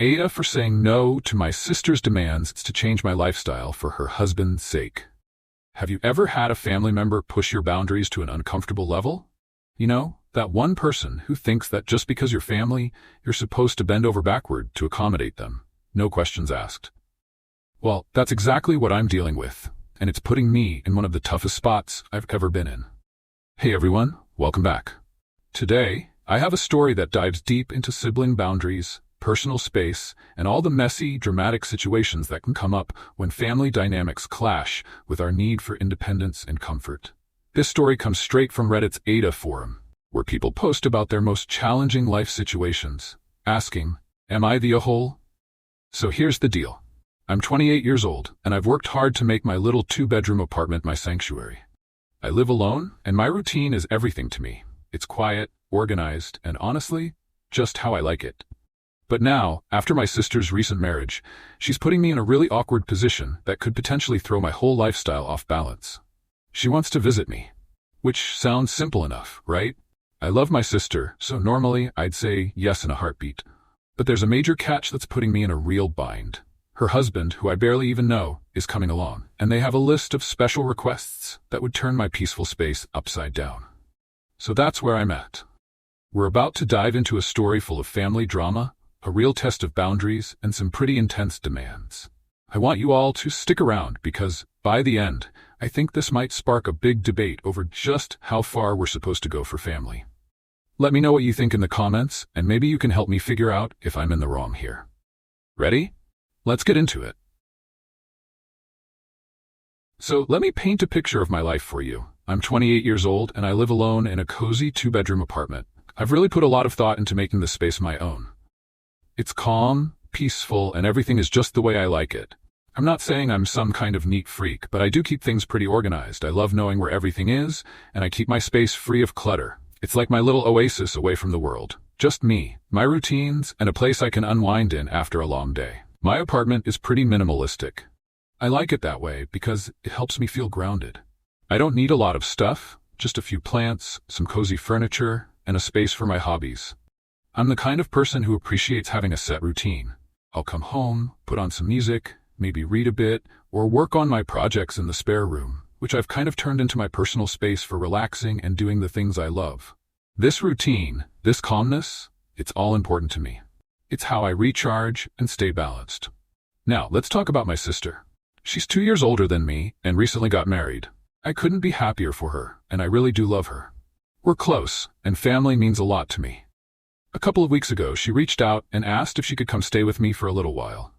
AITA for saying no to my sister's demands to change my lifestyle for her husband's sake. Have you ever had a family member push your boundaries to an uncomfortable level? You know, that one person who thinks that just because you're family, you're supposed to bend over backward to accommodate them, no questions asked. Well, that's exactly what I'm dealing with, and it's putting me in one of the toughest spots I've ever been in. Hey everyone, welcome back. Today, I have a story that dives deep into sibling boundaries, personal space, and all the messy, dramatic situations that can come up when family dynamics clash with our need for independence and comfort. This story comes straight from Reddit's AITA forum, where people post about their most challenging life situations, asking, "Am I the a-hole?" So here's the deal. I'm 28 years old, and I've worked hard to make my little two-bedroom apartment my sanctuary. I live alone, and my routine is everything to me. It's quiet, organized, and honestly, just how I like it. But now, after my sister's recent marriage, she's putting me in a really awkward position that could potentially throw my whole lifestyle off balance. She wants to visit me, which sounds simple enough, right? I love my sister, so normally I'd say yes in a heartbeat. But there's a major catch that's putting me in a real bind. Her husband, who I barely even know, is coming along, and they have a list of special requests that would turn my peaceful space upside down. So that's where I'm at. We're about to dive into a story full of family drama, a real test of boundaries, and some pretty intense demands. I want you all to stick around because, by the end, I think this might spark a big debate over just how far we're supposed to go for family. Let me know what you think in the comments, and maybe you can help me figure out if I'm in the wrong here. Ready? Let's get into it. So let me paint a picture of my life for you. I'm 28 years old, and I live alone in a cozy two-bedroom apartment. I've really put a lot of thought into making this space my own. It's calm, peaceful, and everything is just the way I like it. I'm not saying I'm some kind of neat freak, but I do keep things pretty organized. I love knowing where everything is, and I keep my space free of clutter. It's like my little oasis away from the world. Just me, my routines, and a place I can unwind in after a long day. My apartment is pretty minimalistic. I like it that way because it helps me feel grounded. I don't need a lot of stuff, just a few plants, some cozy furniture, and a space for my hobbies. I'm the kind of person who appreciates having a set routine. I'll come home, put on some music, maybe read a bit, or work on my projects in the spare room, which I've kind of turned into my personal space for relaxing and doing the things I love. This routine, this calmness, it's all important to me. It's how I recharge and stay balanced. Now, let's talk about my sister. She's 2 years older than me and recently got married. I couldn't be happier for her, and I really do love her. We're close, and family means a lot to me. A couple of weeks ago, she reached out and asked if she could come stay with me for a little while.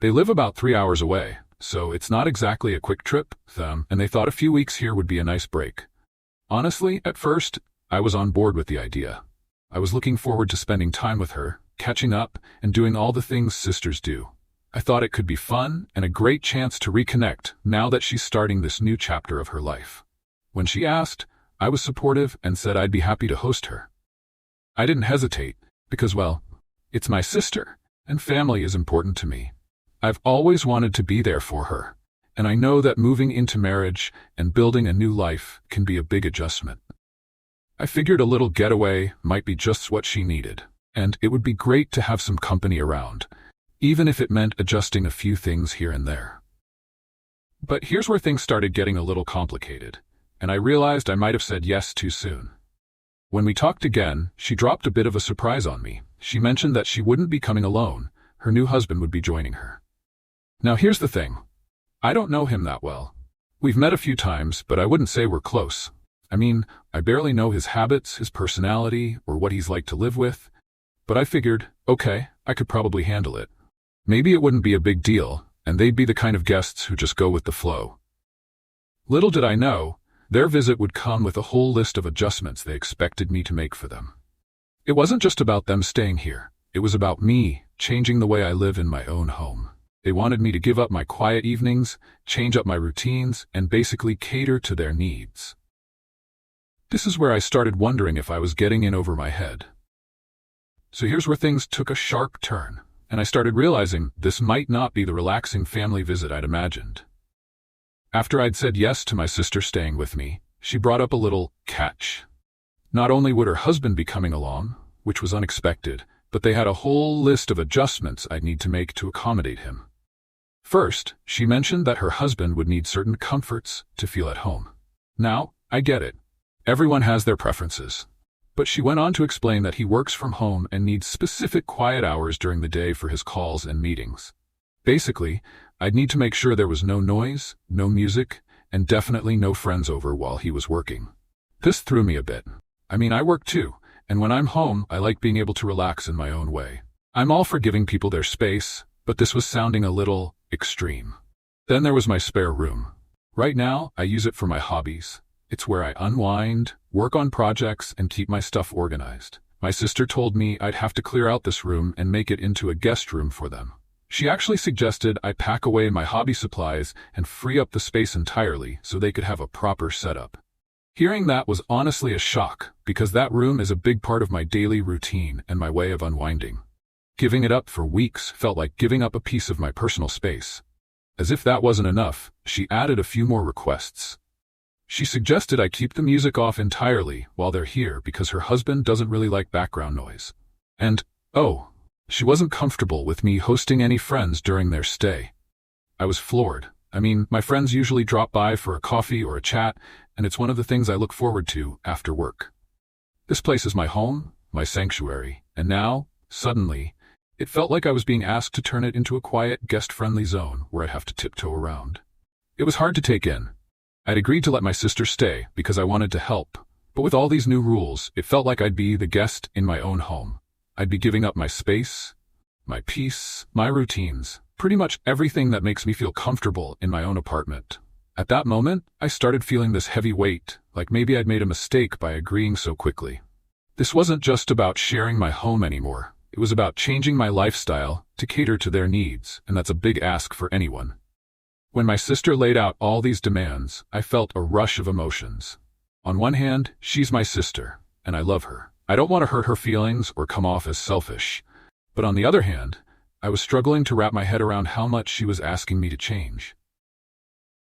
They live about 3 hours away, so it's not exactly a quick trip, and they thought a few weeks here would be a nice break. Honestly, at first, I was on board with the idea. I was looking forward to spending time with her, catching up, and doing all the things sisters do. I thought it could be fun and a great chance to reconnect now that she's starting this new chapter of her life. When she asked, I was supportive and said I'd be happy to host her. I didn't hesitate, because, well, it's my sister, and family is important to me. I've always wanted to be there for her, and I know that moving into marriage and building a new life can be a big adjustment. I figured a little getaway might be just what she needed, and it would be great to have some company around, even if it meant adjusting a few things here and there. But here's where things started getting a little complicated, and I realized I might have said yes too soon. When we talked again, she dropped a bit of a surprise on me. She mentioned that she wouldn't be coming alone. Her new husband would be joining her. Now here's the thing. I don't know him that well. We've met a few times, but I wouldn't say we're close. I mean, I barely know his habits, his personality, or what he's like to live with. But I figured, okay, I could probably handle it. Maybe it wouldn't be a big deal, and they'd be the kind of guests who just go with the flow. Little did I know, their visit would come with a whole list of adjustments they expected me to make for them. It wasn't just about them staying here. It was about me changing the way I live in my own home. They wanted me to give up my quiet evenings, change up my routines, and basically cater to their needs. This is where I started wondering if I was getting in over my head. So here's where things took a sharp turn, and I started realizing this might not be the relaxing family visit I'd imagined. After I'd said yes to my sister staying with me, she brought up a little catch. Not only would her husband be coming along, which was unexpected, but they had a whole list of adjustments I'd need to make to accommodate him. First, she mentioned that her husband would need certain comforts to feel at home. Now, I get it. Everyone has their preferences. But she went on to explain that he works from home and needs specific quiet hours during the day for his calls and meetings. Basically, I'd need to make sure there was no noise, no music, and definitely no friends over while he was working. This threw me a bit. I mean, I work too, and when I'm home, I like being able to relax in my own way. I'm all for giving people their space, but this was sounding a little extreme. Then there was my spare room. Right now, I use it for my hobbies. It's where I unwind, work on projects, and keep my stuff organized. My sister told me I'd have to clear out this room and make it into a guest room for them. She actually suggested I pack away my hobby supplies and free up the space entirely so they could have a proper setup. Hearing that was honestly a shock, because that room is a big part of my daily routine and my way of unwinding. Giving it up for weeks felt like giving up a piece of my personal space. As if that wasn't enough, she added a few more requests. She suggested I keep the music off entirely while they're here because her husband doesn't really like background noise. And, oh, she wasn't comfortable with me hosting any friends during their stay. I was floored. I mean, my friends usually drop by for a coffee or a chat, and it's one of the things I look forward to after work. This place is my home, my sanctuary, and now, suddenly, it felt like I was being asked to turn it into a quiet, guest-friendly zone where I'd have to tiptoe around. It was hard to take in. I'd agreed to let my sister stay because I wanted to help, but with all these new rules, it felt like I'd be the guest in my own home. I'd be giving up my space, my peace, my routines, pretty much everything that makes me feel comfortable in my own apartment. At that moment, I started feeling this heavy weight, like maybe I'd made a mistake by agreeing so quickly. This wasn't just about sharing my home anymore. It was about changing my lifestyle to cater to their needs, and that's a big ask for anyone. When my sister laid out all these demands, I felt a rush of emotions. On one hand, she's my sister, and I love her. I don't want to hurt her feelings or come off as selfish. But on the other hand, I was struggling to wrap my head around how much she was asking me to change.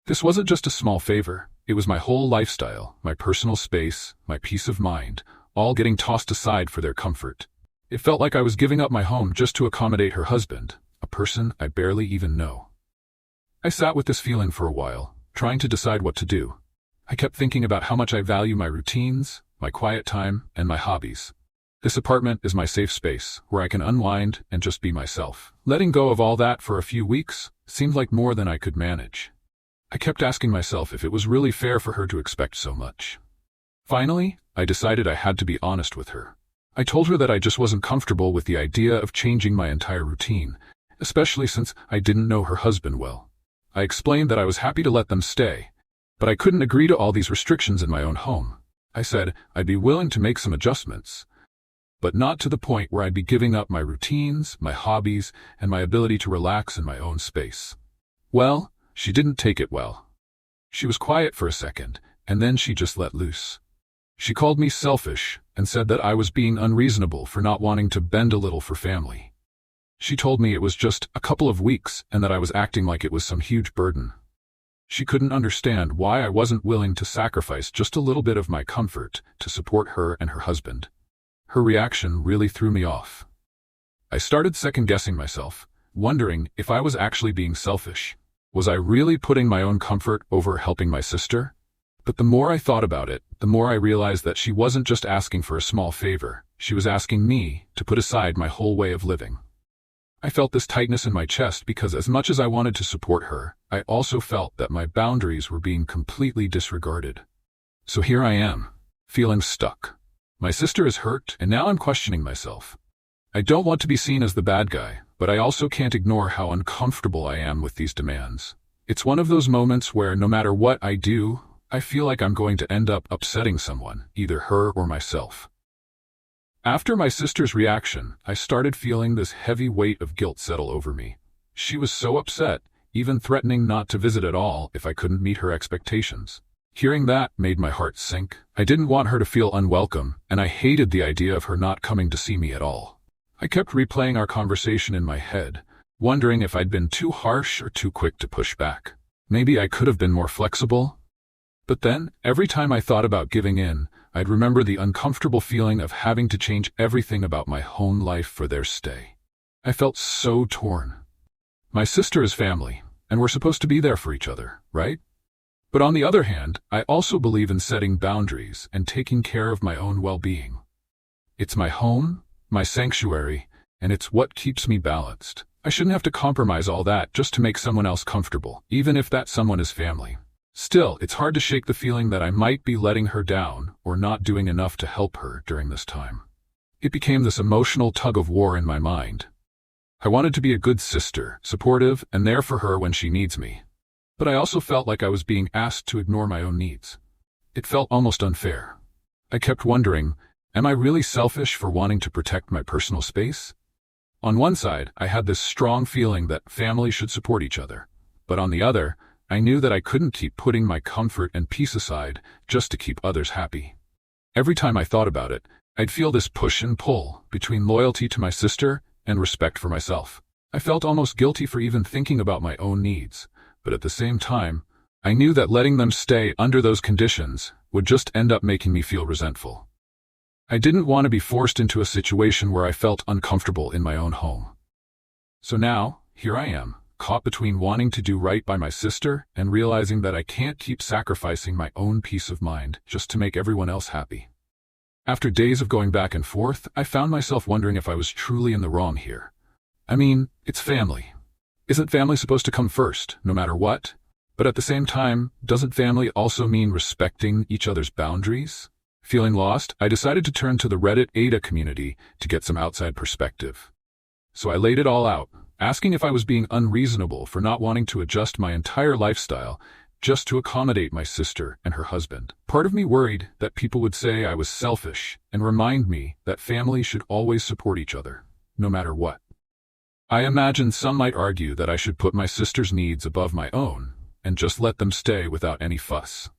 This wasn't just a small favor. It was my whole lifestyle, my personal space, my peace of mind, all getting tossed aside for their comfort. It felt like I was giving up my home just to accommodate her husband, a person I barely even know. I sat with this feeling for a while, trying to decide what to do. I kept thinking about how much I value my routines, my quiet time, and my hobbies. This apartment is my safe space, where I can unwind and just be myself. Letting go of all that for a few weeks seemed like more than I could manage. I kept asking myself if it was really fair for her to expect so much. Finally, I decided I had to be honest with her. I told her that I just wasn't comfortable with the idea of changing my entire routine, especially since I didn't know her husband well. I explained that I was happy to let them stay, but I couldn't agree to all these restrictions in my own home. I said I'd be willing to make some adjustments, but not to the point where I'd be giving up my routines, my hobbies, and my ability to relax in my own space. Well, she didn't take it well. She was quiet for a second, and then she just let loose. She called me selfish and said that I was being unreasonable for not wanting to bend a little for family. She told me it was just a couple of weeks and that I was acting like it was some huge burden. She couldn't understand why I wasn't willing to sacrifice just a little bit of my comfort to support her and her husband. Her reaction really threw me off. I started second-guessing myself, wondering if I was actually being selfish. Was I really putting my own comfort over helping my sister? But the more I thought about it, the more I realized that she wasn't just asking for a small favor. She was asking me to put aside my whole way of living. I felt this tightness in my chest because as much as I wanted to support her, I also felt that my boundaries were being completely disregarded. So here I am, feeling stuck. My sister is hurt, and now I'm questioning myself. I don't want to be seen as the bad guy, but I also can't ignore how uncomfortable I am with these demands. It's one of those moments where no matter what I do, I feel like I'm going to end up upsetting someone, either her or myself. After my sister's reaction, I started feeling this heavy weight of guilt settle over me. She was so upset, even threatening not to visit at all if I couldn't meet her expectations. Hearing that made my heart sink. I didn't want her to feel unwelcome, and I hated the idea of her not coming to see me at all. I kept replaying our conversation in my head, wondering if I'd been too harsh or too quick to push back. Maybe I could have been more flexible. But then, every time I thought about giving in, I'd remember the uncomfortable feeling of having to change everything about my home life for their stay. I felt so torn. My sister is family, and we're supposed to be there for each other, right? But on the other hand, I also believe in setting boundaries and taking care of my own well-being. It's my home, my sanctuary, and it's what keeps me balanced. I shouldn't have to compromise all that just to make someone else comfortable, even if that someone is family. Still, it's hard to shake the feeling that I might be letting her down or not doing enough to help her during this time. It became this emotional tug-of-war in my mind. I wanted to be a good sister, supportive, and there for her when she needs me. But I also felt like I was being asked to ignore my own needs. It felt almost unfair. I kept wondering, am I really selfish for wanting to protect my personal space? On one side, I had this strong feeling that family should support each other. But on the other, I knew that I couldn't keep putting my comfort and peace aside just to keep others happy. Every time I thought about it, I'd feel this push and pull between loyalty to my sister and respect for myself. I felt almost guilty for even thinking about my own needs, but at the same time, I knew that letting them stay under those conditions would just end up making me feel resentful. I didn't want to be forced into a situation where I felt uncomfortable in my own home. So now, here I am, caught between wanting to do right by my sister and realizing that I can't keep sacrificing my own peace of mind just to make everyone else happy. After days of going back and forth, I found myself wondering if I was truly in the wrong here. I mean, it's family. Isn't family supposed to come first, no matter what? But at the same time, doesn't family also mean respecting each other's boundaries? Feeling lost, I decided to turn to the Reddit AITA community to get some outside perspective. So I laid it all out, asking if I was being unreasonable for not wanting to adjust my entire lifestyle just to accommodate my sister and her husband. Part of me worried that people would say I was selfish and remind me that family should always support each other, no matter what. I imagined some might argue that I should put my sister's needs above my own and just let them stay without any fuss.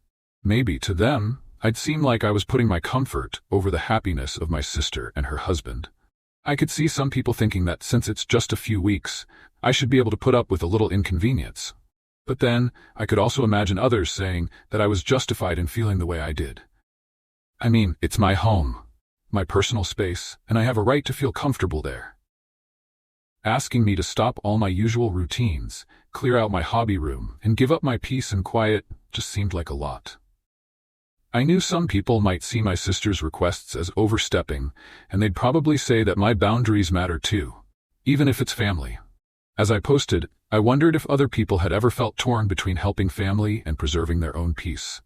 Maybe to them, I'd seem like I was putting my comfort over the happiness of my sister and her husband. I could see some people thinking that since it's just a few weeks, I should be able to put up with a little inconvenience. But then, I could also imagine others saying that I was justified in feeling the way I did. I mean, it's my home, my personal space, and I have a right to feel comfortable there. Asking me to stop all my usual routines, clear out my hobby room, and give up my peace and quiet just seemed like a lot. I knew some people might see my sister's requests as overstepping, and they'd probably say that my boundaries matter too, even if it's family. As I posted, I wondered if other people had ever felt torn between helping family and preserving their own peace.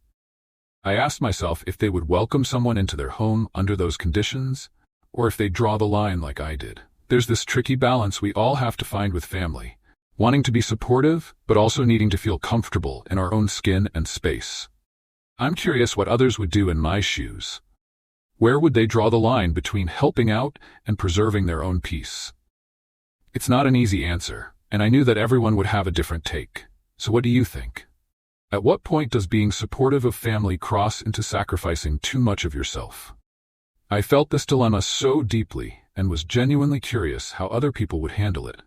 I asked myself if they would welcome someone into their home under those conditions, or if they'd draw the line like I did. There's this tricky balance we all have to find with family, wanting to be supportive, but also needing to feel comfortable in our own skin and space. I'm curious what others would do in my shoes. Where would they draw the line between helping out and preserving their own peace? It's not an easy answer, and I knew that everyone would have a different take. So what do you think? At what point does being supportive of family cross into sacrificing too much of yourself? I felt this dilemma so deeply and was genuinely curious how other people would handle it.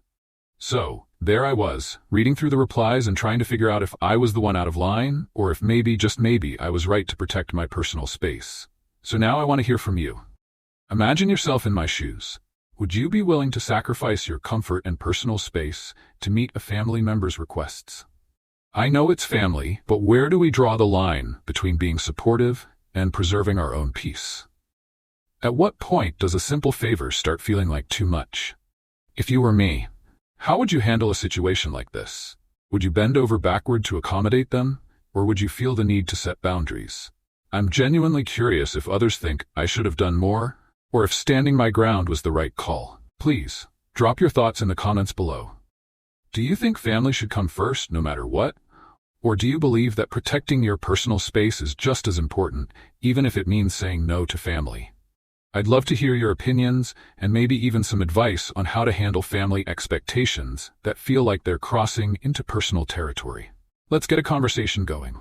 So, there I was, reading through the replies and trying to figure out if I was the one out of line, or if maybe, just maybe, I was right to protect my personal space. So now I want to hear from you. Imagine yourself in my shoes. Would you be willing to sacrifice your comfort and personal space to meet a family member's requests? I know it's family, but where do we draw the line between being supportive and preserving our own peace? At what point does a simple favor start feeling like too much? If you were me, how would you handle a situation like this? Would you bend over backward to accommodate them, or would you feel the need to set boundaries? I'm genuinely curious if others think I should have done more, or if standing my ground was the right call. Please, drop your thoughts in the comments below. Do you think family should come first no matter what? Or do you believe that protecting your personal space is just as important, even if it means saying no to family? I'd love to hear your opinions and maybe even some advice on how to handle family expectations that feel like they're crossing into personal territory. Let's get a conversation going.